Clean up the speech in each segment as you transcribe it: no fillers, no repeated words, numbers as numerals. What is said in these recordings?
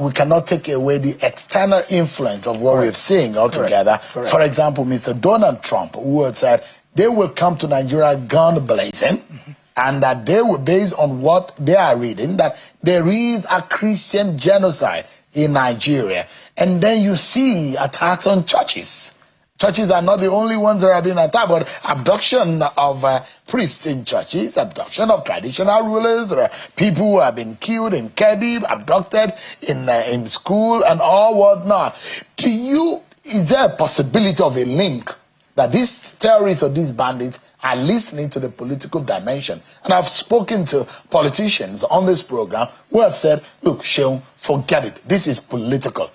we cannot take away the external influence of what we've seen altogether. Correct. For example, Mr. Donald Trump, who had said they will come to Nigeria gun blazing, and that they will, based on what they are reading, that there is a Christian genocide in Nigeria. And then you see attacks on churches. Churches are not the only ones that are being attacked, but abduction of priests in churches, abduction of traditional rulers, there are people who have been killed in Kebbi, abducted in school and all whatnot. Is there a possibility of a link that these terrorists or these bandits are listening to the political dimension? And I've spoken to politicians on this program who have said, look, Sheung, forget it. This is political.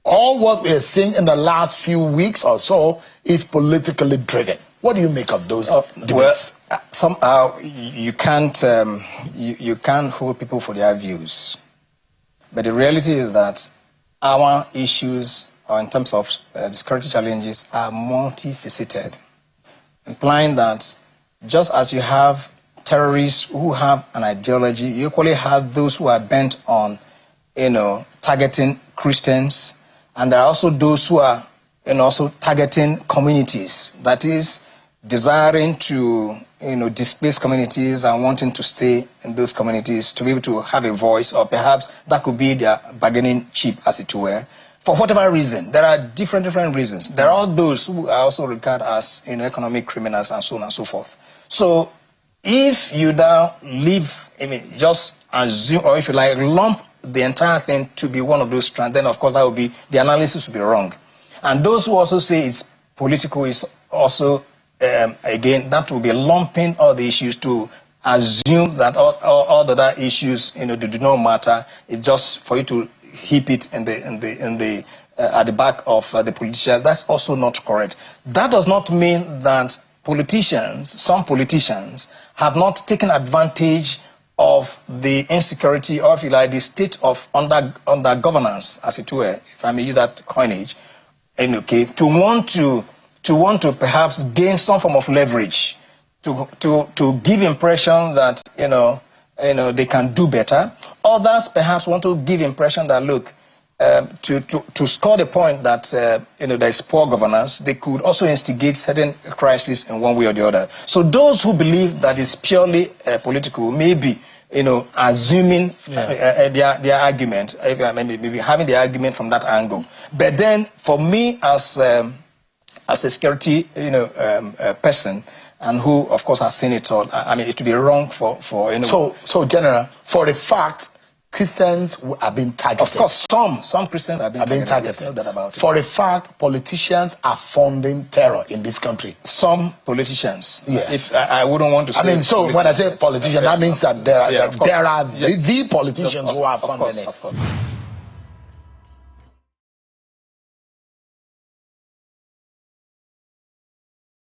All what we're seeing in the last few weeks or so is politically driven. What do you make of those debates? Well, somehow you can't hold people for their views. But the reality is that our issues, or in terms of security challenges, are multifaceted, implying that just as you have terrorists who have an ideology, you equally have those who are bent on, targeting Christians. And there are also those who are also targeting communities, that is, desiring to displace communities and wanting to stay in those communities to be able to have a voice, or perhaps that could be their bargaining chip, as it were. For whatever reason, there are different reasons. There are those who are also regarded as economic criminals and so on and so forth. So if you now just assume, or if you like, lump the entire thing to be one of those strands, then of course that would be, the analysis would be wrong. And those who also say it's political is also, again, that will be lumping all the issues to assume that all the other issues, they do not matter. It's just for you to heap it at the back of the politicians. That's also not correct. That does not mean that some politicians have not taken advantage of the insecurity, or if you like, the state of under governance, as it were, if I may use that coinage, to want to perhaps gain some form of leverage, to give impression that they can do better. Others perhaps want to give impression that, look, to score the point that there is poor governance, they could also instigate certain crises in one way or the other. So those who believe that it's purely political, maybe assuming their argument, maybe having the argument from that angle. But then, for me, as a security person, and who of course has seen it all, it would be wrong for So General, for the fact Christians are being targeted. Of course, some Christians are being targeted. No doubt about it. For a fact, politicians are funding terror in this country. Some politicians. Yeah. If I wouldn't want to say. So when I say politicians, that means that there are the politicians who are funding it. Of course.